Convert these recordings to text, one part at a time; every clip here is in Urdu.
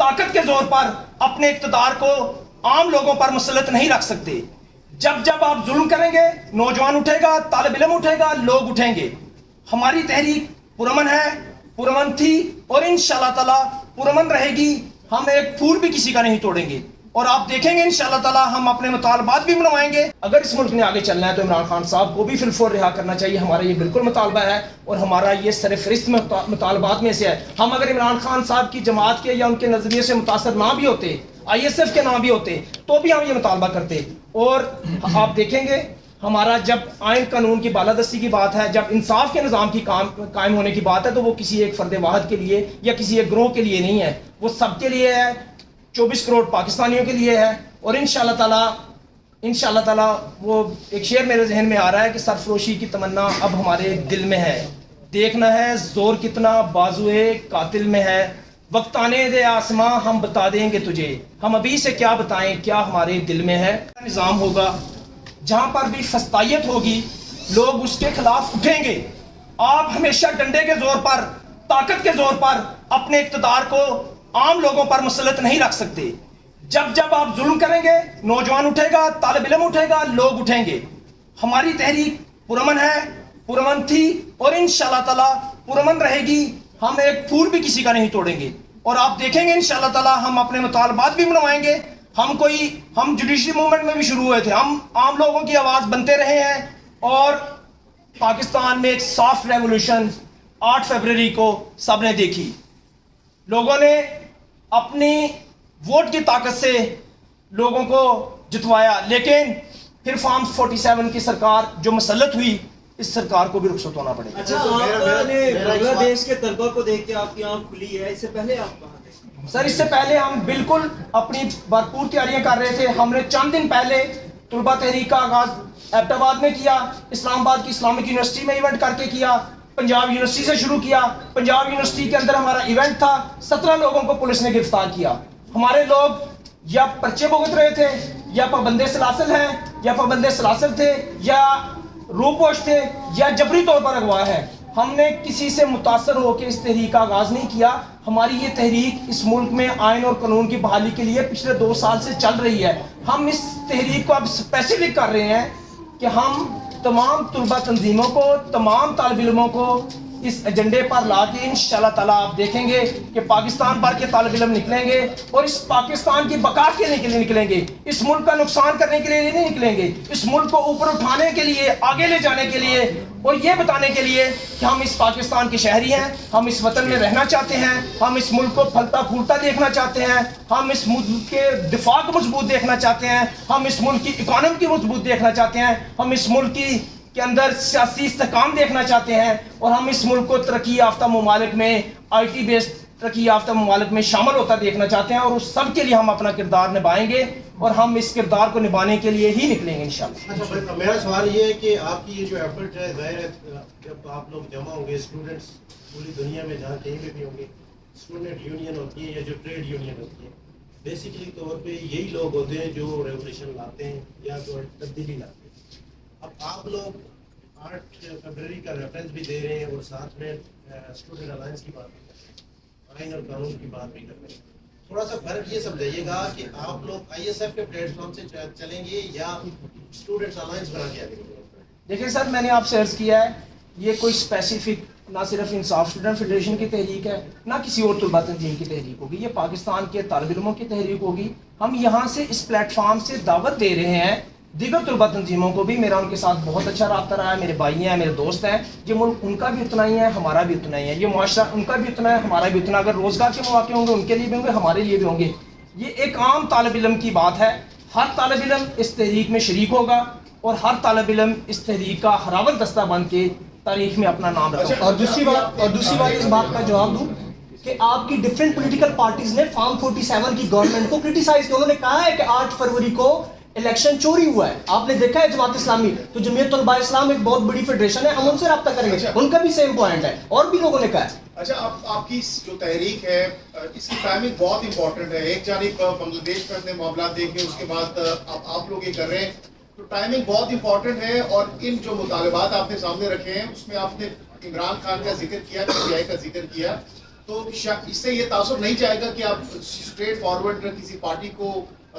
طاقت کے زور پر اپنے اقتدار کو عام لوگوں پر مسلط نہیں رکھ سکتے. جب جب آپ ظلم کریں گے نوجوان اٹھے گا, طالب علم اٹھے گا, لوگ اٹھیں گے. ہماری تحریک پرامن ہے, پرامن تھی اور انشاءاللہ تعالی پرامن رہے گی. ہم ایک پھول بھی کسی کا نہیں توڑیں گے اور آپ دیکھیں گے انشاءاللہ تعالی ہم اپنے مطالبات بھی منوائیں گے. اگر اس ملک نے آگے چلنا ہے تو عمران خان صاحب کو بھی فی الفور رہا کرنا چاہیے. ہمارا یہ بالکل مطالبہ ہے اور ہمارا یہ سرفہرست مطالبات میں سے ہے. ہم اگر عمران خان صاحب کی جماعت کے یا ان کے نظریے سے متاثر نہ بھی ہوتے, ISF کے نہ بھی ہوتے, تو بھی ہم یہ مطالبہ کرتے. اور آپ دیکھیں گے ہمارا جب آئین قانون کی بالادستی کی بات ہے, جب انصاف کے نظام کی قائم ہونے کی بات ہے, تو وہ کسی ایک فرد واحد کے لیے یا کسی ایک گروہ کے لیے نہیں ہے, وہ سب کے لیے ہے, 24 کروڑ پاکستانیوں کے لیے ہے. اور انشاءاللہ تعالی وہ ایک شعر میرے ذہن میں آ رہا ہے کہ سرفروشی کی تمنا اب ہمارے دل میں ہے, دیکھنا ہے زور کتنا بازوئے قاتل میں ہے, وقت آنے دے آسماں ہم بتا دیں گے تجھے, ہم ابھی سے کیا بتائیں کیا ہمارے دل میں ہے. نظام ہوگا جہاں پر بھی فسطائیت ہوگی لوگ اس کے خلاف اٹھیں گے. آپ ہمیشہ ڈنڈے کے زور پر, طاقت کے زور پر اپنے اقتدار کو عام لوگوں پر مسلط نہیں رکھ سکتے. جب جب آپ ظلم کریں گے نوجوان اٹھے گا, طالب علم اٹھے گا, لوگ اٹھیں گے. ہماری تحریک پرامن ہے, پرامن تھی اور انشاءاللہ تعالی پرامن رہے گی. ہم ایک پھول بھی کسی کا نہیں توڑیں گے اور آپ دیکھیں گے انشاءاللہ تعالی ہم اپنے مطالبات بھی منوائیں گے. ہم جوڈیشری موومنٹ میں بھی شروع ہوئے تھے, ہم عام لوگوں کی آواز بنتے رہے ہیں اور پاکستان میں ایک سافٹ ریولوشن 8 فروری کو سب نے دیکھی. لوگوں نے اپنی ووٹ کی طاقت سے لوگوں کو جتوایا, لیکن پھر فارم 47 کی سرکار جو مسلط ہوئی, اس سرکار کو بھی رخصت ہونا پڑے گا. اچھا, آپ نے بنگلہ دیش کے طلبہ کو دیکھ کے آپ کی آنکھ کھلی ہے, اس سے پہلے آپ کہاں تھے؟ سر اس سے پہلے ہم بالکل اپنی بھرپور تیاریاں کر رہے تھے. ہم نے چند دن پہلے طلبہ تحریک کا آغاز ایبٹ آباد میں کیا, اسلام آباد کی اسلامک یونیورسٹی میں ایونٹ کر کے کیا, پنجاب یونیورسٹی سے شروع کیا. پنجاب یونیورسٹی کے اندر ہمارا ایونٹ تھا, 17 لوگوں کو پولیس نے گرفتار کیا. ہمارے لوگ یا پرچے بھگت رہے تھے, یا پابندے سلاسل تھے, یا روپوش تھے, یا جبری طور پر اغوا ہے. ہم نے کسی سے متاثر ہو کے اس تحریک کا آغاز نہیں کیا. ہماری یہ تحریک اس ملک میں آئین اور قانون کی بحالی کے لیے پچھلے 2 سال سے چل رہی ہے. ہم اس تحریک کو اب اسپیسیفک کر رہے ہیں کہ ہم تمام طلبہ تنظیموں کو, تمام طالب علموں کو اس ایجنڈے پر لا کے انشاءاللہ تعالیٰ آپ دیکھیں گے کہ پاکستان بھر کے طالب علم نکلیں گے اور اس پاکستان کی بقا کے لیے نکلیں گے. اس ملک کا نقصان کرنے کے لیے نہیں نکلیں گے, اس ملک کو اوپر اٹھانے کے لیے, آگے لے جانے کے لیے اور یہ بتانے کے لیے کہ ہم اس پاکستان کے شہری ہیں, ہم اس وطن میں رہنا چاہتے ہیں, ہم اس ملک کو پھلتا پھولتا دیکھنا چاہتے ہیں, ہم اس ملک کے دفاع کو مضبوط دیکھنا چاہتے ہیں, ہم اس ملک کی اکانومی کی مضبوط دیکھنا چاہتے ہیں, ہم اس ملک کے اندر سیاسی استحکام دیکھنا چاہتے ہیں, اور ہم اس ملک کو ترقی یافتہ ممالک میں, IT بیسڈ ترقی یافتہ ممالک میں شامل ہوتا دیکھنا چاہتے ہیں. اور اس سب کے لیے ہم اپنا کردار نبھائیں گے اور ہم اس کردار کو نبھانے کے لیے ہی نکلیں گے انشاءاللہ. اچھا, میرا سوال یہ ہے کہ آپ کی یہ جو ایفرٹ ہے, ظاہر ہے جب آپ لوگ جمع ہوں گے, اسٹوڈنٹس پوری دنیا میں جہاں کہیں پہ بھی ہوں گے, اسٹوڈنٹ یونین ہوتی ہے یا جو ٹریڈ یونین ہوتی ہے, بیسیکلی طور پہ یہی لوگ ہوتے ہیں جو ریولیوشن لاتے ہیں یا جو تبدیلی لاتے ہیں. اب آپ لوگ 8 فروری کا ریفرنس بھی دے رہے ہیں اور ساتھ میں اسٹوڈنٹ الائنس کی بات بھی کر رہے ہیں, آئین اور قانون کی بات بھی کر رہے ہیں. تھوڑا سا فرق یہ سمجھائیے گا کہ آپ لوگ ISF کے پلیٹ فارم سے چلیں گے یا اسٹوڈنٹ الائنس بنا کے آگے چلیں گے؟ دیکھیں سر, میں نے آپ سے عرض کیا ہے یہ کوئی اسپیسیفک نہ صرف انصاف اسٹوڈنٹ فیڈریشن کی تحریک ہے, نہ کسی اور طلبہ تنظیم کی تحریک ہوگی, یہ پاکستان کے طالب علموں کی تحریک ہوگی. ہم یہاں سے اس پلیٹ فارم سے دعوت دے رہے ہیں دیگر طلبہ تنظیموں کو بھی. میرا ان کے ساتھ بہت اچھا رابطہ رہا ہے, میرے بھائی ہیں, میرے دوست ہیں. یہ ملک ان کا بھی اتنا ہی ہے, ہمارا بھی اتنا ہی ہے. یہ معاشرہ ان کا بھی اتنا ہے, ہمارا بھی اتنا. اگر روزگار کے مواقع ہوں گے ان کے لیے بھی ہوں گے, ہمارے لیے بھی ہوں گے. یہ ایک عام طالب علم کی بات ہے. ہر طالب علم اس تحریک میں شریک ہوگا اور ہر طالب علم اس تحریک کا ہراول دستہ بن کے تاریخ میں اپنا نام رکھے. اور دوسری بات اس بات کا جواب دوں کہ آپ کی ڈفرینٹ پولیٹیکل پارٹیز نے فارم 47 کی گورنمنٹ کو کرٹیسائز کیا. انہوں نے کہا ہے کہ 8 فروری کو الیکشن چوری ہوا ہے. آپ نے دیکھا ہے جماعت اسلامی, تو جمعیت طلباء اسلام ایک بہت بڑی فیڈریشن ہے, ہم ان سے رابطہ کریں گے, ان کا بھی سیم پوائنٹ ہے, اور بھی لوگوں نے کہا ہے. اچھا, آپ کی جو تحریک ہے اس کی ٹائمنگ بہت امپورٹنٹ ہے. ایک جانب بنگلہ دیش میں اپنے معاملات دیکھیں, اس کے بعد آپ لوگ یہ کر رہے ہیں, تو ٹائمنگ بہت امپورٹنٹ ہے. اور ان جو مطالبات آپ نے سامنے رکھے ہیں اس میں آپ نے عمران خان کا ذکر کیا, PTI کا ذکر کیا, تو اس سے یہ تاثر نہیں جائے گا کہ آپ اسٹریٹ فارورڈ کسی پارٹی کو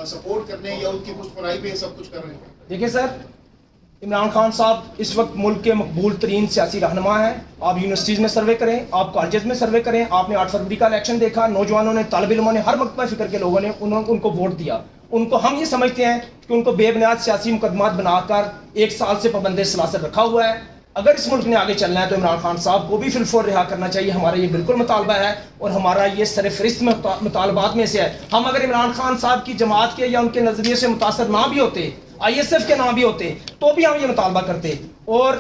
سپورٹ کرنے یا ان کی کچھ بنائی پہ سب کچھ کر رہے ہیں؟ دیکھیں سر، عمران خان صاحب اس وقت ملک کے مقبول ترین سیاسی رہنما ہیں. آپ یونیورسٹیز میں سروے کریں، آپ کالجز میں سروے کریں. آپ نے 8 فروری کا الیکشن دیکھا، نوجوانوں نے، طالب علموں نے، ہر مکتبہ فکر کے لوگوں نے ان کو ووٹ دیا. ان کو ہم یہ سمجھتے ہیں کہ ان کو بے بنیاد سیاسی مقدمات بنا کر 1 سال سے پابند سلاسل رکھا ہوا ہے. اگر اس ملک نے آگے چلنا ہے تو عمران خان صاحب کو بھی فی الفور رہا کرنا چاہیے. ہمارا یہ بالکل مطالبہ ہے اور ہمارا یہ سر فہرست مطالبات میں سے ہے. ہم اگر عمران خان صاحب کی جماعت کے یا ان کے نظریے سے متاثر نہ بھی ہوتے، ISF کے نہ بھی ہوتے، تو بھی ہم یہ مطالبہ کرتے. اور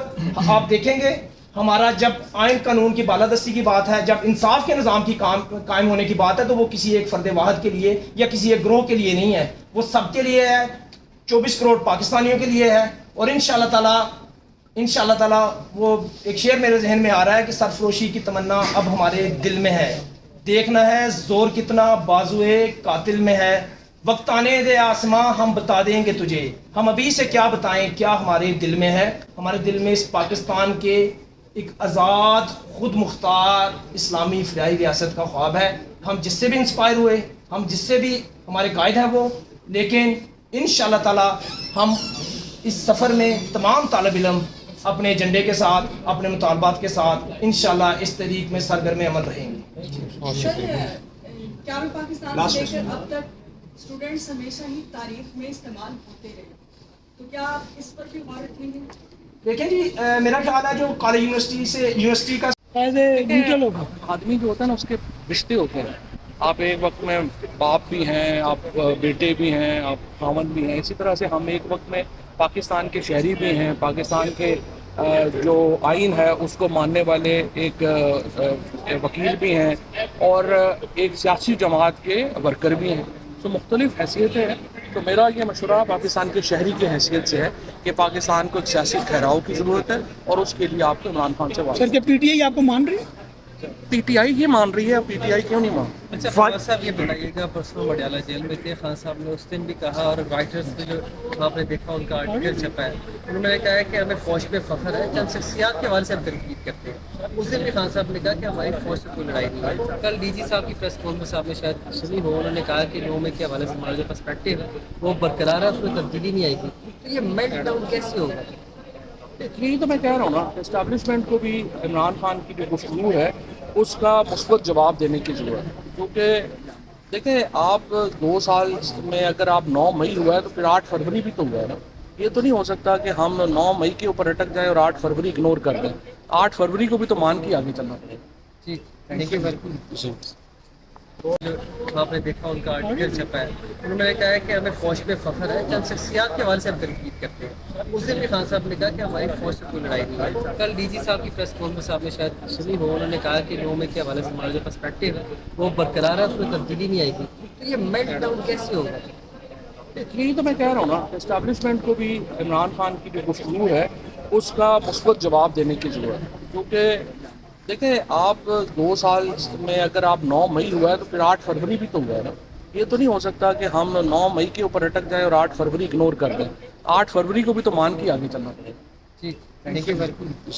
آپ دیکھیں گے ہمارا جب آئین قانون کی بالادستی کی بات ہے، جب انصاف کے نظام کی قائم ہونے کی بات ہے، تو وہ کسی ایک فرد واحد کے لیے یا کسی ایک گروہ کے لیے نہیں ہے، وہ سب کے لیے ہے. 24 کروڑ پاکستانیوں کے لیے ہے. اور انشاءاللہ تعالیٰ وہ ایک شعر میرے ذہن میں آ رہا ہے کہ سرفروشی کی تمنا اب ہمارے دل میں ہے، دیکھنا ہے زور کتنا بازوئے قاتل میں ہے. وقت آنے دے آسماں ہم بتا دیں گے تجھے، ہم ابھی سے کیا بتائیں کیا ہمارے دل میں ہے. ہمارے دل میں اس پاکستان کے ایک آزاد خود مختار اسلامی فلاحی ریاست کا خواب ہے. ہم جس سے بھی انسپائر ہوئے، ہم جس سے بھی ہمارے قائد ہیں وہ، لیکن انشاءاللہ تعالی ہم اس سفر میں تمام طالب علم اپنے ایجنڈے کے ساتھ، اپنے مطالبات کے ساتھ انشاءاللہ اس تحریک میں سرگرم عمل رہیں گے. کیا پاکستان سے لے کر اب تک اسٹوڈنٹس ہمیشہ ہی تعریف میں استعمال ہوتے رہے، تو کیا آپ اس پر بھی غور رکھیں گے؟ دیکھیں جی، میرا خیال ہے جو کالج یونیورسٹی کا آدمی جو ہوتا ہے نا اس کے رشتے ہوتے ہیں. آپ ایک وقت میں باپ بھی ہیں، آپ بیٹے بھی ہیں، آپ خاوند بھی ہیں. اسی طرح سے ہم ایک وقت میں پاکستان کے شہری بھی ہیں، پاکستان کے جو آئین ہے اس کو ماننے والے ایک وکیل بھی ہیں اور ایک سیاسی جماعت کے ورکر بھی ہیں. تو مختلف حیثیتیں ہیں. تو میرا یہ مشورہ پاکستان کے شہری کی حیثیت سے ہے کہ پاکستان کو ایک سیاسی ٹھہراؤ کی ضرورت ہے اور اس کے لیے آپ کو عمران خان سے سر کیا پی ٹی آئی آپ کو مان رہی ہے؟ پی ٹی آئی یہ مان رہی ہے، پی ٹی آئی کیوں نہیں مان؟ اچھا فواز صاحب یہ بتائیے گا، پرسوں مڈیالہ جیل میں تھے، خان صاحب نے اس دن بھی کہا اور رائٹرز پہ جو آپ نے دیکھا ان کا آرٹیکل چھپا ہے، انہوں نے کہا ہے کہ ہمیں فوج پہ فخر ہے، چند شخصیات کے حوالے سے ہم تنقید کرتے ہیں. اس دن بھی خان صاحب نے کہا کہ ہماری فوج سے کوئی لڑائی نہیں ہے. کل ڈی جی صاحب کی پریس کانفرنس آپ نے شاید سنی ہو، انہوں نے کہا کہ نومے کے حوالے سے ہمارا جو پرسپیکٹیو ہے وہ برقرار ہے، اس میں تبدیلی نہیں آئے گی. تو یہ میلٹ ڈاؤن کیسے ہوگا؟ یہی تو میں کہہ رہا ہوں نا، اسٹیبلشمنٹ کو بھی عمران خان کی جو گفتگو ہے اس کا مثبت جواب دینے کی ضرورت ہے. کیونکہ دیکھیں آپ 2 سال میں اگر آپ 9 مئی ہوا ہے تو پھر 8 فروری بھی تو ہوا ہے نا. یہ تو نہیں ہو سکتا کہ ہم 9 مئی کے اوپر اٹک جائیں اور 8 فروری اگنور کر دیں. 8 فروری کو بھی تو مان کے آگے چلنا پڑے. جی تھینک یو بالکل. آپ نے دیکھا ان کا آرٹیکل چھپا ہے، انہوں نے کہا ہے کہ ہمیں فوج پہ فخر ہے، چند شخصیات کے حوالے سے ہم تنقید کرتے ہیں. اس دن بھی خان صاحب نے کہا کہ ہماری فوج سے کوئی لڑائی نہیں ہے. کل ڈی جی صاحب کی پریس کانفرنس آپ نے شاید سنی ہو، انہوں نے کہا کہ نومے کے حوالے سے ہمارا جو پرسپیکٹیو ہے وہ برقرار ہے، اس میں تبدیلی نہیں آئے گی. تو یہ میلٹ ڈاؤن کیسے ہوگا؟ یہی تو میں کہہ رہا ہوں نا، اسٹیبلشمنٹ کو بھی عمران خان کی جو گفتگو ہے اس کا مثبت جواب دینے کی ضرورت ہے. کیونکہ دیکھیں آپ 2 سال میں اگر آپ 9 مئی ہوا ہے تو پھر 8 فروری بھی تو ہوا ہے نا. یہ تو نہیں ہو سکتا کہ ہم 9 مئی کے اوپر اٹک جائیں اور 8 فروری اگنور کر دیں. 8 فروری کو بھی تو مان کے آگے چلنا پڑے. جی تھینک یو بالکل.